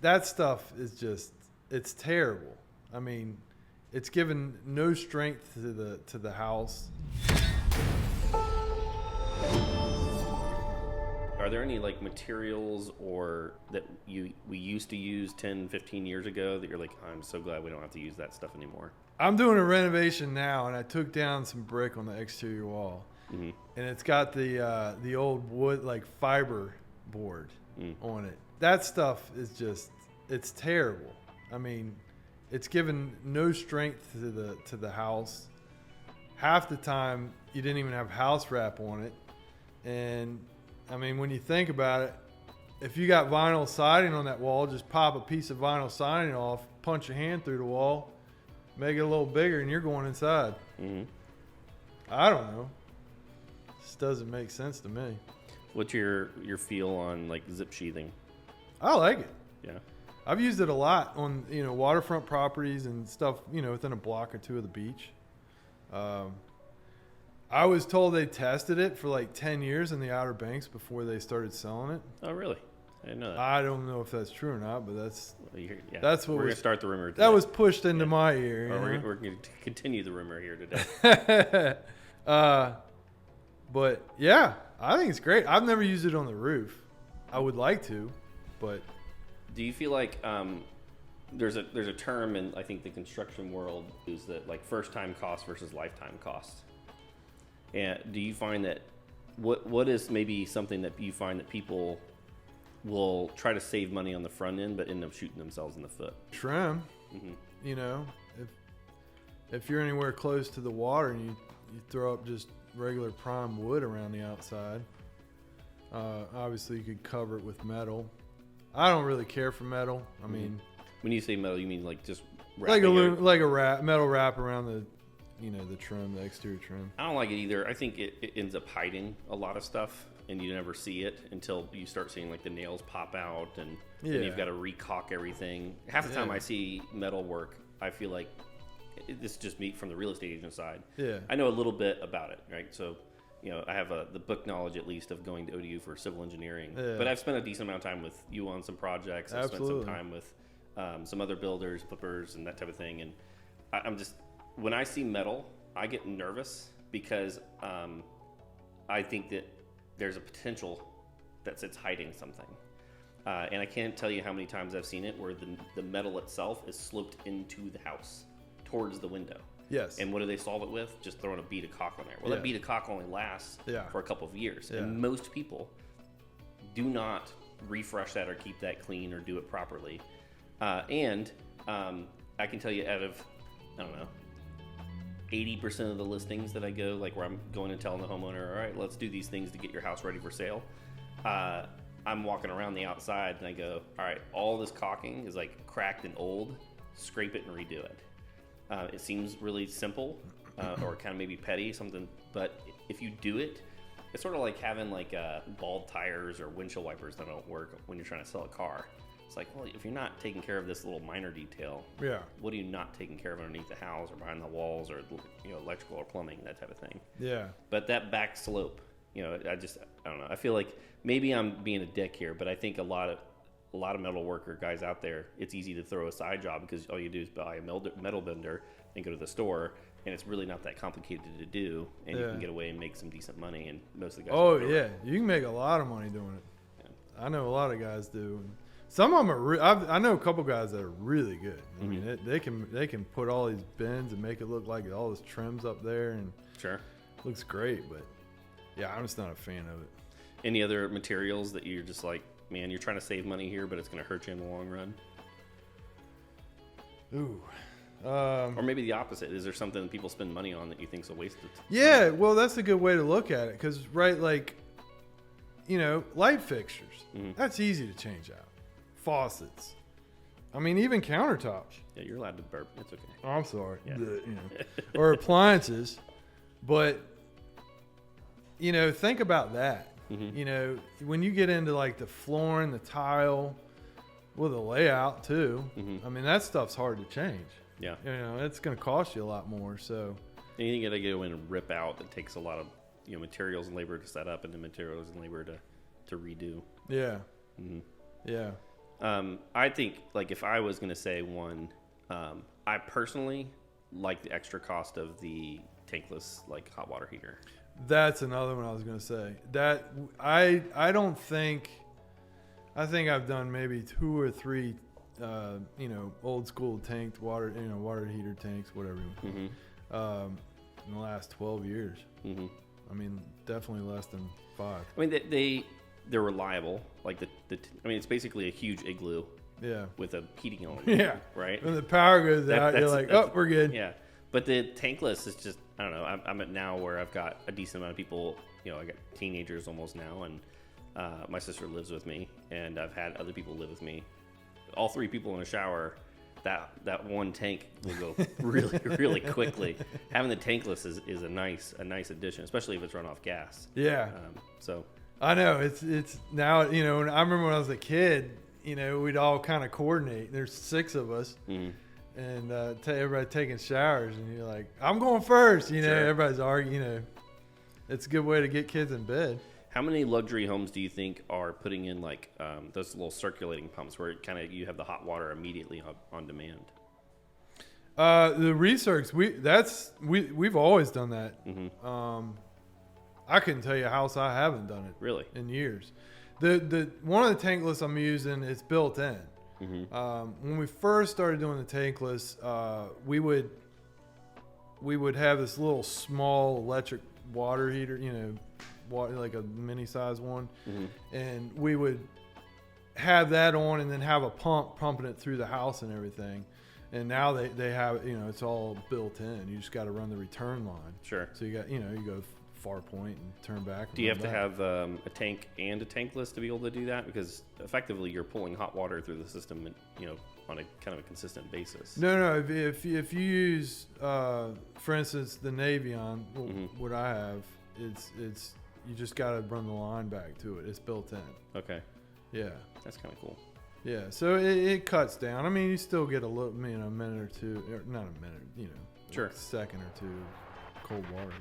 That stuff is just, it's terrible. I mean, it's given no strength to the house. Are there any like materials or that we used to use 10, 15 years ago that you're like, I'm so glad we don't have to use that stuff anymore? I'm doing a renovation now, and I took down some brick on the exterior wall, and it's got the old wood like fiber board on it. That stuff is just, it's terrible. I mean, it's given no strength to the house. Half the time, you didn't even have house wrap on it, and I mean, when you think about it, if you got vinyl siding on that wall, just pop a piece of vinyl siding off, punch your hand through the wall, make it a little bigger, and you're going inside. I don't know. This doesn't make sense to me. What's your feel on like zip sheathing? I like it. Yeah. I've used it a lot on, waterfront properties and stuff, within a block or two of the beach. I was told they tested it for like 10 years in the Outer Banks before they started selling it. Oh, really? I didn't know that. I don't know if that's true or not, but that's what we're going to start the rumor today. That was pushed into my ear. We're going to continue the rumor here today. But yeah, I think it's great. I've never used it on the roof. I would like to, but do you feel like there's a term in I think the construction world is that like first time cost versus lifetime cost? And do you find that what is maybe something that you find that people will try to save money on the front end but end up shooting themselves in the foot? Trim. If you're anywhere close to the water and you throw up just regular prime wood around the outside, obviously you could cover it with metal. I don't really care for metal. I mean, when you say metal, you mean like just like a metal wrap around the the trim, the exterior trim. I don't like it either. I think it ends up hiding a lot of stuff, and you never see it until you start seeing like the nails pop out, and then you've got to recaulk everything. Half the time I see metal work, I feel like this is just me from the real estate agent side. Yeah, I know a little bit about it, right? So, I have the book knowledge at least of going to ODU for civil engineering. Yeah. But I've spent a decent amount of time with you on some projects. I've spent some time with some other builders, flippers, and that type of thing. And I'm just, when I see metal, I get nervous because I think that there's a potential that it's hiding something. And I can't tell you how many times I've seen it where the metal itself is sloped into the house towards the window. Yes. And what do they solve it with? Just throwing a bead of caulk on there. Well, that bead of caulk only lasts for a couple of years. Yeah. And most people do not refresh that or keep that clean or do it properly. And I can tell you out of, 80% of the listings that I go, like where I'm going and telling the homeowner, all right, let's do these things to get your house ready for sale. I'm walking around the outside and I go, all right, all this caulking is like cracked and old. Scrape it and redo it. It seems really simple or kind of maybe petty, something. But if you do it, it's sort of like having like bald tires or windshield wipers that don't work when you're trying to sell a car. It's like, well, if you're not taking care of this little minor detail, what are you not taking care of underneath the house or behind the walls or electrical or plumbing, that type of thing? Yeah. But that back slope, I don't know. I feel like maybe I'm being a dick here, but I think a lot of metal worker guys out there, it's easy to throw a side job because all you do is buy a metal bender and go to the store, and it's really not that complicated to do, and you can get away and make some decent money. And most of the guys, you can make a lot of money doing it. Yeah. I know a lot of guys do. Some of them are. I know a couple guys that are really good. I mean, they can put all these bends and make it look like all this trims up there, and looks great. But yeah, I'm just not a fan of it. Any other materials that you're just like, man, you're trying to save money here, but it's going to hurt you in the long run? Ooh. Or maybe the opposite. Is there something that people spend money on that you think is a waste of time? Yeah, well, that's a good way to look at it because, light fixtures, that's easy to change out. Faucets. I mean, even countertops. Yeah, you're allowed to burp. It's okay. Oh, I'm sorry. Yeah. Or appliances. But, think about that. When you get into like the flooring, the tile, well, the layout too. I mean, that stuff's hard to change. Yeah. It's going to cost you a lot more. So anything that I go in and rip out that takes a lot of materials and labor to set up, and the materials and labor to redo. Yeah. Yeah. I think like if I was going to say one, I personally like the extra cost of the tankless like hot water heater. That's another one I was going to say. That I don't think. I think I've done maybe 2 or 3, old school tanked water, water heater tanks, whatever you want to call it, in the last 12 years. Mm-hmm. I mean, definitely less than 5. I mean, they're reliable. Like it's basically a huge igloo. Yeah. With a heating element. Yeah. Right. When the power goes out, you're like, oh, we're good. Yeah. But the tankless is just, I don't know. I'm at now where I've got a decent amount of people. I got teenagers almost now, and my sister lives with me, and I've had other people live with me. All 3 people in a shower. That one tank will go really, really quickly. Having the tankless is a nice addition, especially if it's run off gas. Yeah. So I know it's now. I remember when I was a kid. We'd all kind of coordinate. There's 6 of us, and everybody taking showers, and you're like, "I'm going first." Sure. Everybody's arguing. It's a good way to get kids in bed. How many luxury homes do you think are putting in like those little circulating pumps where you have the hot water immediately on demand? The research we've always done that. Mm-hmm. I couldn't tell you a house I haven't done it really in years. The one of the tankless I'm using, it's built in. Mm-hmm. When we first started doing the tankless, we would have this little small electric water heater, like a mini size one, mm-hmm. and we would have that on and then have a pump pumping it through the house and everything. And now they have, it's all built in. You just got to run the return line. Sure. So you got, you go far point and turn back. Do you have to have a tank and a tankless to be able to do that? Because effectively you're pulling hot water through the system, on a kind of a consistent basis. No. If you use, for instance, the Navion, mm-hmm. what I have, it's you just got to run the line back to it. It's built in. Okay. Yeah. That's kind of cool. Yeah. So it cuts down. I mean, you still get a little, a minute or two, or not a minute, sure, a second or two cold water.